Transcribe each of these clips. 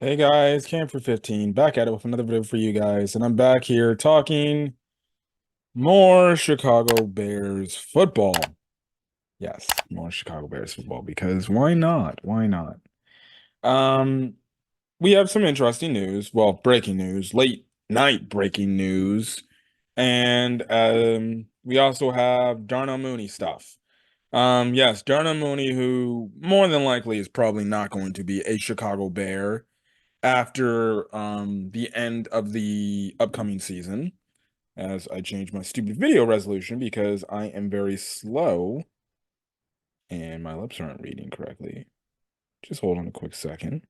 Hey guys, Cam for 15, back at it with another video for you guys, and I'm back here talking more Chicago Bears football. Yes, more Chicago Bears football because why not? Why not? Um, we have some interesting news, well, breaking news, late night breaking news, and we also have Darnell Mooney stuff. Yes, Darnell Mooney, who more than likely is probably not going to be a Chicago Bear after the end of the upcoming season, as I change my stupid video resolution because I am very slow and my lips aren't reading correctly. Just hold on a quick second.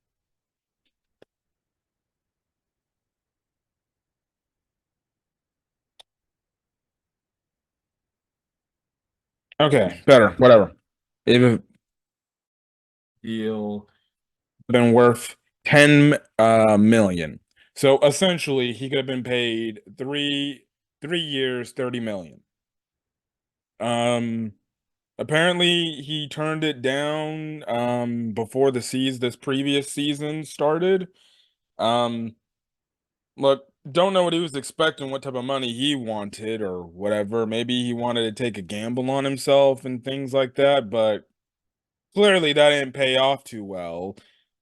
Okay, better, whatever. It will been worth 10 million. So essentially he could have been paid 3 years, 30 million. Um Apparently, he turned it down before this previous season started. Um, Look, don't know what he was expecting, what type of money he wanted or whatever. Maybe he wanted to take a gamble on himself and things like that, but clearly that didn't pay off too well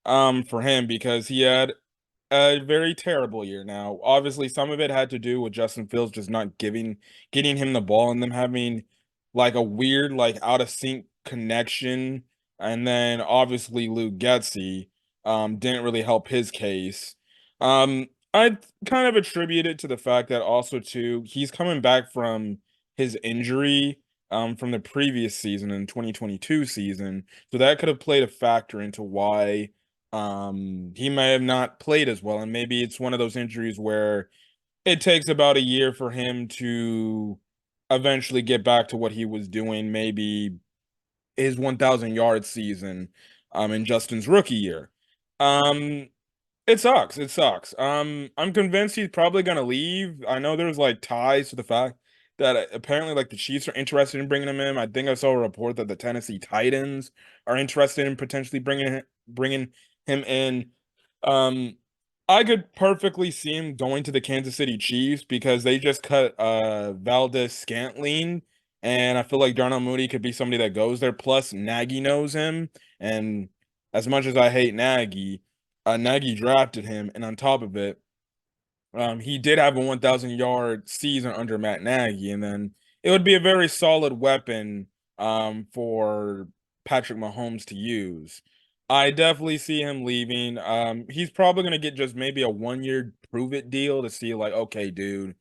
for him because he had a very terrible year. Now, obviously, some of it had to do with Justin Fields just not getting him the ball and them having like a weird, like out of sync connection. And then obviously Luke Getsy didn't really help his case. I kind of attribute it to the fact that also too he's coming back from his injury from the previous season in 2022 season. So that could have played a factor into why he may have not played as well, and maybe it's one of those injuries where it takes about a year for him to eventually get back to what he was doing, maybe his 1,000 yard season in Justin's rookie year. Um it sucks. It sucks. I'm convinced he's probably gonna leave. I know there's like ties to the fact that apparently like the Chiefs are interested in bringing him in. I think I saw a report that the Tennessee Titans are interested in potentially bringing him in. Um, I could perfectly see him going to the Kansas City Chiefs because they just cut Valdez Scantling, and I feel like Darnell Mooney could be somebody that goes there. Plus, Nagy knows him, and as much as I hate Nagy. Nagy drafted him, and on top of it, he did have a 1,000 yard season under Matt Nagy, and then it would be a very solid weapon for Patrick Mahomes to use. I definitely see him leaving. He's probably gonna get just maybe a 1 year prove it deal to see, like, okay, dude.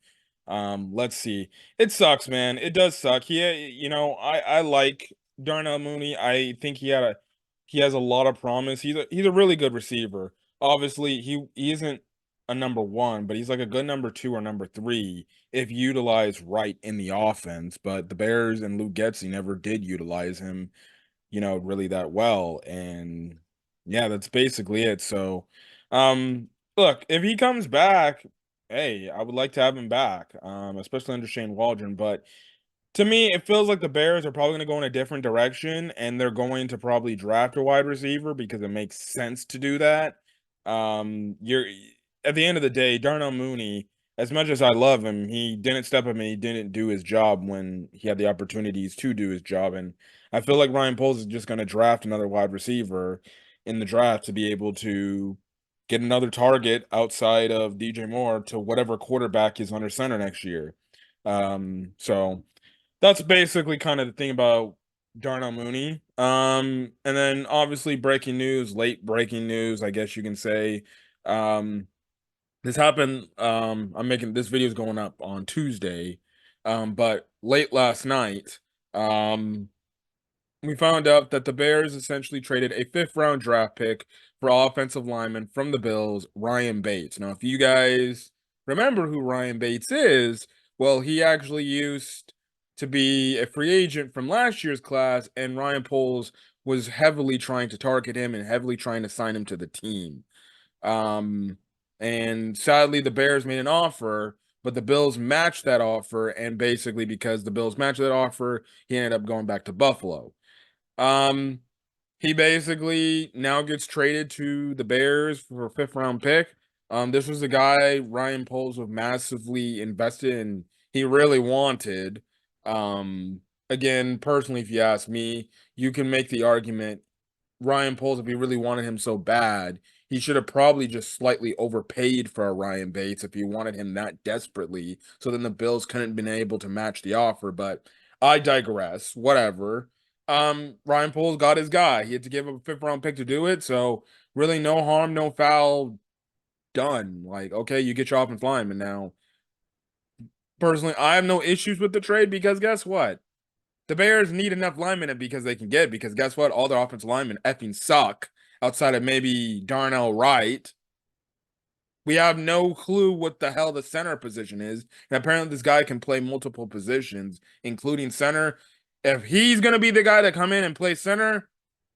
Let's see. It sucks, man. It does suck. I like Darnell Mooney. I think he has a lot of promise. He's a really good receiver. Obviously, he isn't a number one, but he's like a good number two or number three if utilized right in the offense. But the Bears and Luke Getsy never did utilize him, really that well. And yeah, that's basically it. So, look, if he comes back, hey, I would like to have him back, especially under Shane Waldron. But to me, it feels like the Bears are probably going to go in a different direction, and they're going to probably draft a wide receiver because it makes sense to do that. You're At the end of the day, Darnell Mooney, as much as I love him, he didn't step up and he didn't do his job when he had the opportunities to do his job. And I feel like Ryan Poles is just going to draft another wide receiver in the draft to be able to get another target outside of DJ Moore to whatever quarterback is under center next year. So that's basically kind of the thing about Darnell Mooney. And then obviously breaking news, late breaking news, I guess you can say. Um, this happened. I'm making this video is going up on Tuesday. But late last night, um, we found out that the Bears essentially traded a fifth round draft pick for offensive lineman from the Bills, Ryan Bates. Now, if you guys remember who Ryan Bates is, well, he actually used to be a free agent from last year's class, and Ryan Poles was heavily trying to target him and heavily trying to sign him to the team. Um, and sadly, the Bears made an offer, but the Bills matched that offer, and basically because the Bills matched that offer, he ended up going back to Buffalo. Um, He basically now gets traded to the Bears for a fifth round pick. This was a guy Ryan Poles was massively invested in. He really wanted. Again, personally, if you ask me, you can make the argument Ryan Poles, if he really wanted him so bad, he should have probably just slightly overpaid for a Ryan Bates if he wanted him that desperately. So then the Bills couldn't been able to match the offer. But I digress. Whatever. Ryan Poles got his guy. He had to give up a fifth round pick to do it. So really, no harm, no foul. Done. Like, okay, you get your offensive lineman now. Personally, I have no issues with the trade because guess what? The Bears need enough linemen because they can get because guess what? All their offensive linemen effing suck outside of maybe Darnell Wright. We have no clue what the hell the center position is. And apparently this guy can play multiple positions, including center. If he's going to be the guy to come in and play center,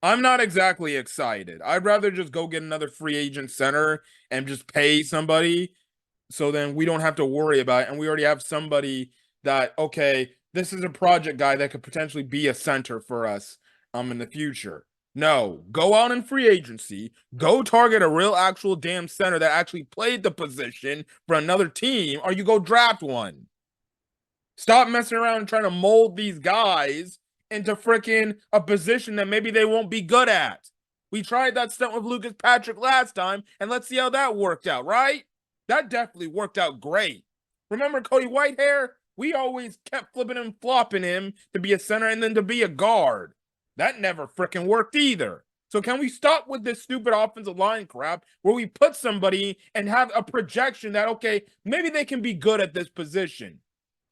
I'm not exactly excited. I'd rather just go get another free agent center and just pay somebody so then we don't have to worry about it. And we already have somebody that, okay, this is a project guy that could potentially be a center for us in the future. No, go out in free agency, go target a real actual damn center that actually played the position for another team, or you go draft one. Stop messing around and trying to mold these guys into freaking a position that maybe they won't be good at. We tried that stunt with Lucas Patrick last time, and let's see how that worked out, right? That definitely worked out great. Remember Cody Whitehair? We always kept flipping and flopping him to be a center and then to be a guard. That never freaking worked either. So can we stop with this stupid offensive line crap where we put somebody and have a projection that, okay, maybe they can be good at this position?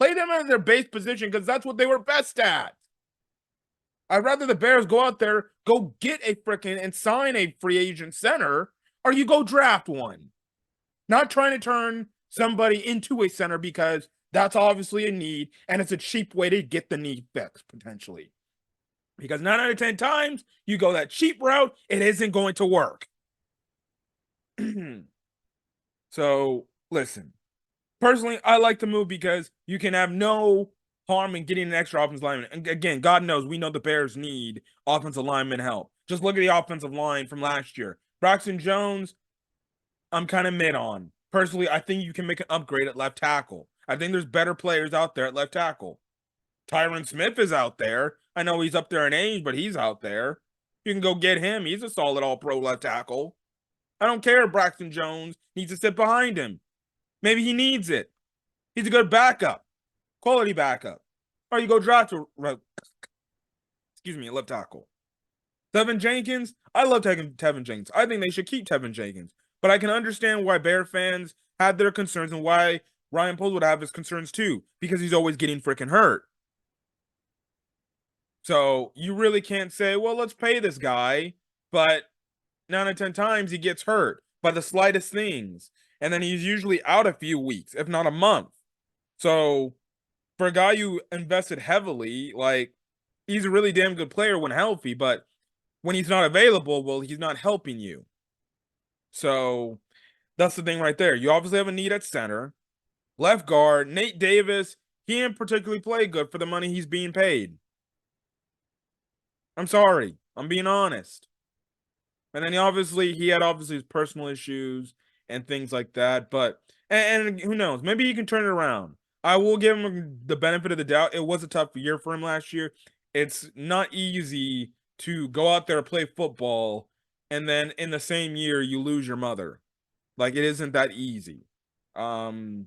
Play them as their base position because that's what they were best at. I'd rather the Bears go out there, go get a freaking and sign a free agent center, or you go draft one. Not trying to turn somebody into a center because that's obviously a need and it's a cheap way to get the need fixed potentially. Because 9 out of 10 times you go that cheap route, it isn't going to work. So listen, personally, I like the move because you can have no harm in getting an extra offensive lineman. And again, God knows we know the Bears need offensive lineman help. Just look at the offensive line from last year. Braxton Jones, I'm kind of mid on. Personally, I think you can make an upgrade at left tackle. I think there's better players out there at left tackle. Tyron Smith is out there. I know he's up there in age, but he's out there. You can go get him. He's a solid all-pro left tackle. I don't care if Braxton Jones needs to sit behind him. Maybe he needs it. He's a good backup. Quality backup. Or you go draft a left tackle. Tevin Jenkins, I love Tevin Jenkins. I think they should keep Tevin Jenkins. But I can understand why Bear fans had their concerns and why Ryan Poles would have his concerns too, because he's always getting freaking hurt. So you really can't say, well, let's pay this guy, but 9 out of 10 times he gets hurt by the slightest things. And then he's usually out a few weeks, if not a month. So for a guy you invested heavily, like he's a really damn good player when healthy, but when he's not available, well, he's not helping you. So that's the thing right there. You obviously have a need at center. Left guard, Nate Davis, he didn't particularly play good for the money he's being paid. I'm sorry. I'm being honest. And then he had his personal issues and things like that. But and who knows? Maybe he can turn it around. I will give him the benefit of the doubt. It was a tough year for him last year. It's not easy to go out there and play football and then in the same year you lose your mother. Like it isn't that easy. And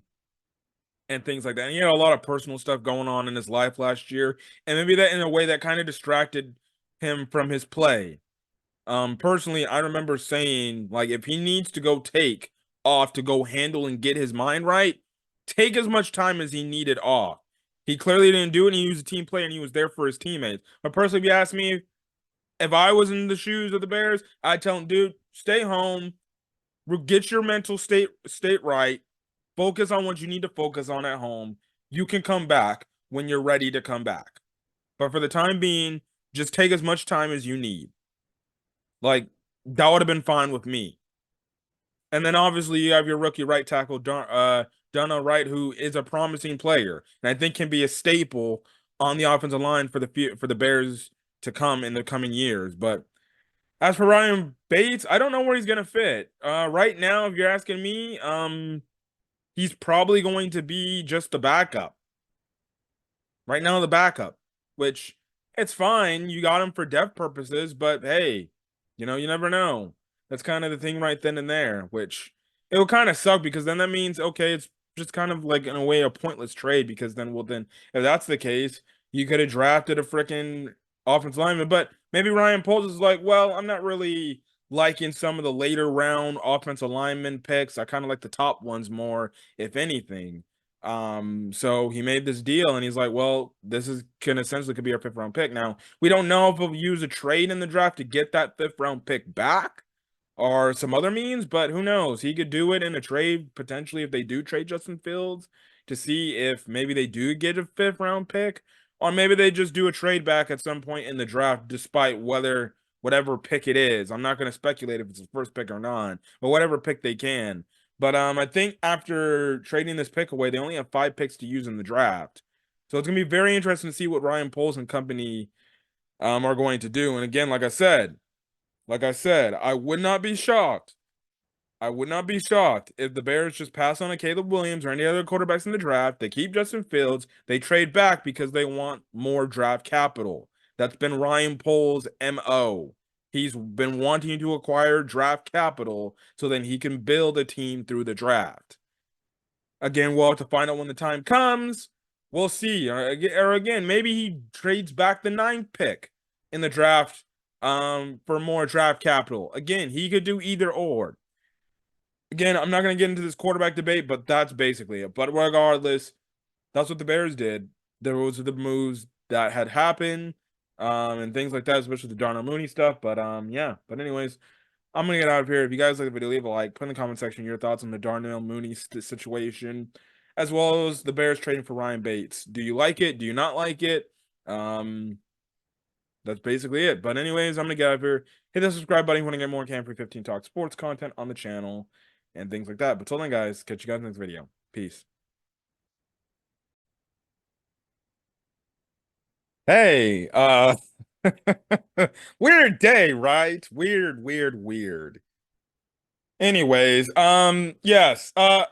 things like that. And he had a lot of personal stuff going on in his life last year. And maybe that in a way that kind of distracted him from his play. Personally, I remember saying, like, if he needs to go take off to go handle and get his mind right, take as much time as he needed off. He clearly didn't do it, and he was a team player, and he was there for his teammates. But personally, if you ask me, if I was in the shoes of the Bears, I'd tell him, dude, stay home, get your mental state right, focus on what you need to focus on at home. You can come back when you're ready to come back. But for the time being, just take as much time as you need. Like, that would have been fine with me. And then obviously you have your rookie right tackle, Darnell Wright, who is a promising player, and I think can be a staple on the offensive line for the Bears to come in the coming years. But As for Ryan Bates, I don't know where he's gonna fit. Right now, if you're asking me, he's probably going to be just the backup. Right now, the backup, which it's fine. You got him for depth purposes, but hey, you never know. That's kind of the thing right then and there, which it will kind of suck because then that means, okay, it's just kind of like in a way a pointless trade because then if that's the case, you could have drafted a freaking offensive lineman, but maybe Ryan Poles is like, well, I'm not really liking some of the later round offensive lineman picks. I kind of like the top ones more, if anything. So he made this deal and he's like, well, this is can essentially could be our fifth round pick. Now, we don't know if he'll use a trade in the draft to get that fifth round pick back or some other means, but who knows? He could do it in a trade potentially if they do trade Justin Fields to see if maybe they do get a fifth round pick, or maybe they just do a trade back at some point in the draft, despite whatever pick it is. I'm not going to speculate if it's the first pick or not, but whatever pick they can. But I think after trading this pick away, they only have 5 picks to use in the draft. So it's gonna be very interesting to see what Ryan Poles and company are going to do. And again, like I said, I would not be shocked. I would not be shocked if the Bears just pass on a Caleb Williams or any other quarterbacks in the draft. They keep Justin Fields. They trade back because they want more draft capital. That's been Ryan Poles' MO. He's been wanting to acquire draft capital so then he can build a team through the draft. Again, we'll have to find out when the time comes. We'll see. Or again, maybe he trades back the 9th pick in the draft for more draft capital. Again, he could do either or. Again, I'm not going to get into this quarterback debate, but that's basically it. But regardless, that's what the Bears did. There was the moves that had happened and things like that, especially the Darnell Mooney stuff. But yeah. But anyways, I'm gonna get out of here. If you guys like the video, leave a like. Put in the comment section your thoughts on the Darnell Mooney situation, as well as the Bears trading for Ryan Bates. Do you like it? Do you not like it? Um, that's basically it. But anyways, I'm gonna get out of here. Hit the subscribe button if you want to get more Cam Free 15 Talk sports content on the channel and things like that. But till then, guys, catch you guys in the next video. Peace. Hey, weird day, right? Weird, weird, weird. Anyways, yes, I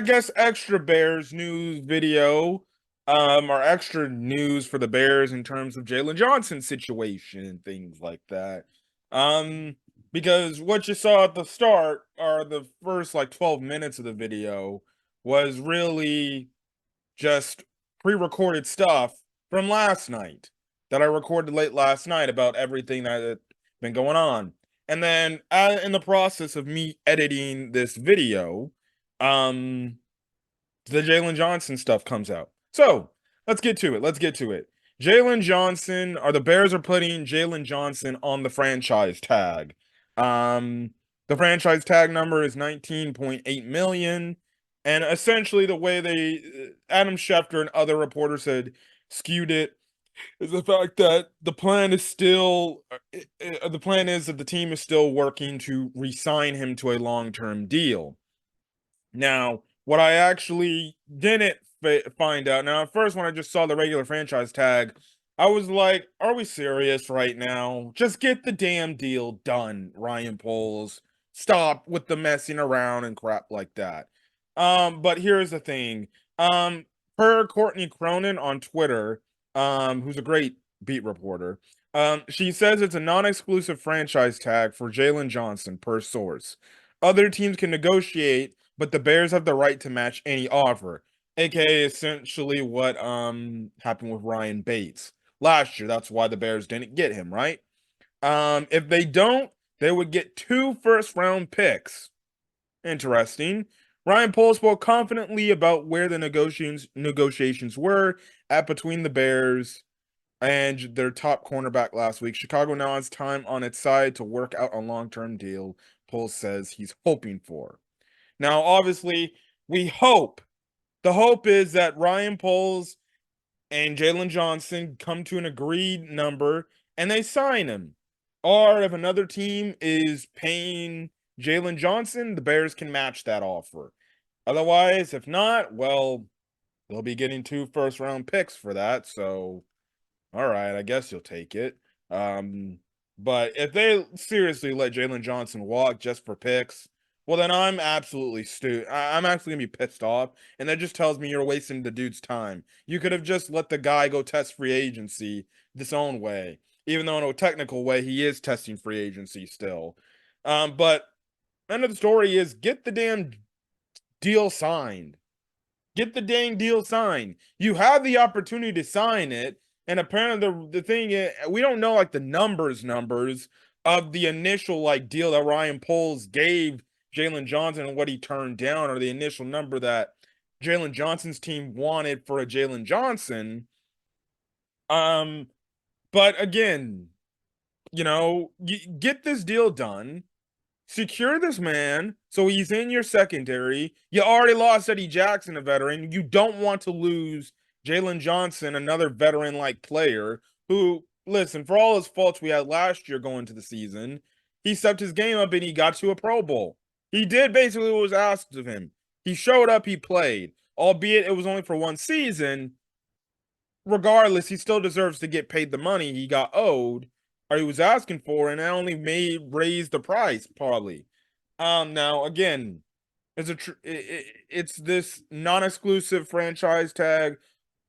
guess extra Bears news video, or extra news for the Bears in terms of Jaylon Johnson situation and things like that. Um, because what you saw at the start or the first like 12 minutes of the video was really just pre-recorded stuff from last night that I recorded late last night about everything that had been going on. And then in the process of me editing this video, um, the Jaylon Johnson stuff comes out. So let's get to it. Let's get to it. Jaylon Johnson, or the Bears are putting Jaylon Johnson on the franchise tag. Um, the franchise tag number is 19.8 million. And essentially the way Adam Schefter and other reporters had skewed it is the fact that the plan is that the team is still working to re-sign him to a long-term deal. Now, what I actually didn't find out, now at first when I just saw the regular franchise tag, I was like, are we serious right now? Just get the damn deal done, Ryan Poles. Stop with the messing around and crap like that. But here's the thing. Per Courtney Cronin on Twitter, who's a great beat reporter, she says it's a non-exclusive franchise tag for Jaylon Johnson per source. Other teams can negotiate, but the Bears have the right to match any offer, aka essentially what happened with Ryan Bates last year. That's why the Bears didn't get him, right? If they don't, they would get 2 first-round picks. Interesting. Ryan Poles spoke confidently about where the negotiations were at between the Bears and their top cornerback last week. Chicago now has time on its side to work out a long-term deal, Poles says he's hoping for. Now, obviously, we hope. The hope is that Ryan Poles and Jaylon Johnson come to an agreed number and they sign him. Or if another team is paying Jaylon Johnson, the Bears can match that offer. Otherwise, if not, well, they'll be getting 2 first-round picks for that. So, all right, I guess you'll take it. But if they seriously let Jaylon Johnson walk just for picks, well, then I'm absolutely I'm actually gonna be pissed off, and that just tells me you're wasting the dude's time. You could have just let the guy go test free agency this own way, even though in a technical way he is testing free agency still. But end of the story is get the damn deal signed. Get the dang deal signed. You have the opportunity to sign it, and apparently the thing is, we don't know like the numbers of the initial like deal that Ryan Poles gave Jaylon Johnson and what he turned down, or the initial number that Jaylon Johnson's team wanted for a Jaylon Johnson. Um, but again, get this deal done. Secure this man so he's in your secondary. You already lost Eddie Jackson, a veteran. You don't want to lose Jaylon Johnson, another veteran-like player who, listen, for all his faults we had last year going to the season, he stepped his game up and he got to a Pro Bowl. He did basically what was asked of him. He showed up, he played, albeit it was only for one season. Regardless, he still deserves to get paid the money he got owed or he was asking for, and that only raise the price probably. Now again, it's this non-exclusive franchise tag.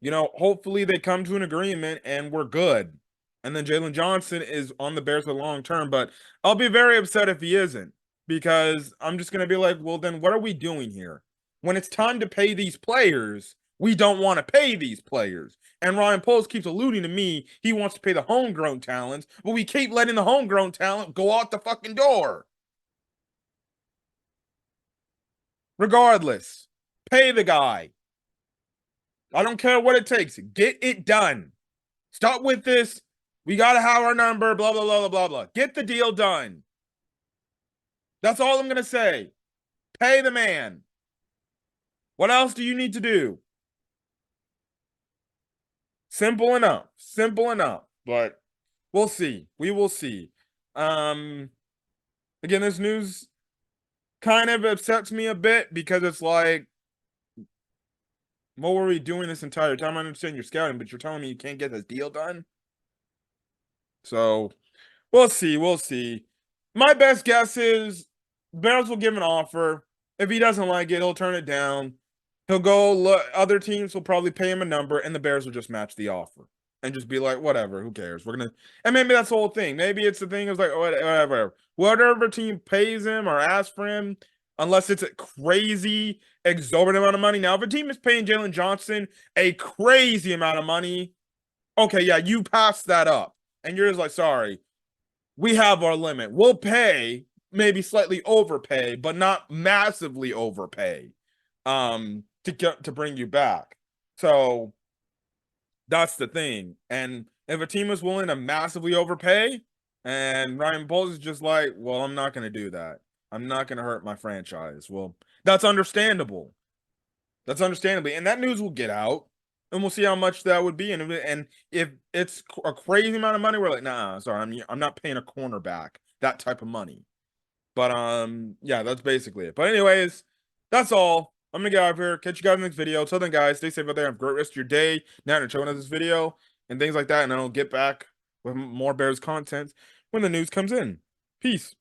Hopefully they come to an agreement and we're good. And then Jaylon Johnson is on the Bears for the long term, but I'll be very upset if he isn't, because I'm just gonna be like, well, then what are we doing here? When it's time to pay these players, we don't want to pay these players. And Ryan Poles keeps alluding to me, he wants to pay the homegrown talents, but we keep letting the homegrown talent go out the fucking door. Regardless, pay the guy. I don't care what it takes. Get it done. Stop with this. We got to have our number, blah, blah, blah, blah, blah, blah. Get the deal done. That's all I'm going to say. Pay the man. What else do you need to do? Simple enough. Simple enough. But we'll see. We will see. Again, this news kind of upsets me a bit because it's like, what were we doing this entire time? I understand you're scouting, but you're telling me you can't get this deal done? So, we'll see. We'll see. My best guess is Bears will give an offer. If he doesn't like it, he'll turn it down. He'll go look. Other teams will probably pay him a number, and the Bears will just match the offer and just be like, whatever, who cares? We're gonna, and maybe that's the whole thing. Maybe it's the thing of like, whatever team pays him or asks for him, unless it's a crazy, exorbitant amount of money. Now, if a team is paying Jaylon Johnson a crazy amount of money, okay, yeah, you pass that up, and you're just like, sorry, we have our limit. We'll pay, maybe slightly overpay, but not massively overpay, to bring you back. So that's the thing. And if a team is willing to massively overpay, and Ryan Poles is just like, well, I'm not going to do that. I'm not going to hurt my franchise. Well, that's understandable. That's understandably, and that news will get out, and we'll see how much that would be. And if it's a crazy amount of money, we're like, nah, sorry, I'm not paying a cornerback that type of money. But yeah, that's basically it. But anyways, that's all. I'm gonna get out of here. Catch you guys in the next video. Till then, guys, stay safe out there. Have a great rest of your day. Now to showing us this video and things like that, and then I'll get back with more Bears content when the news comes in. Peace.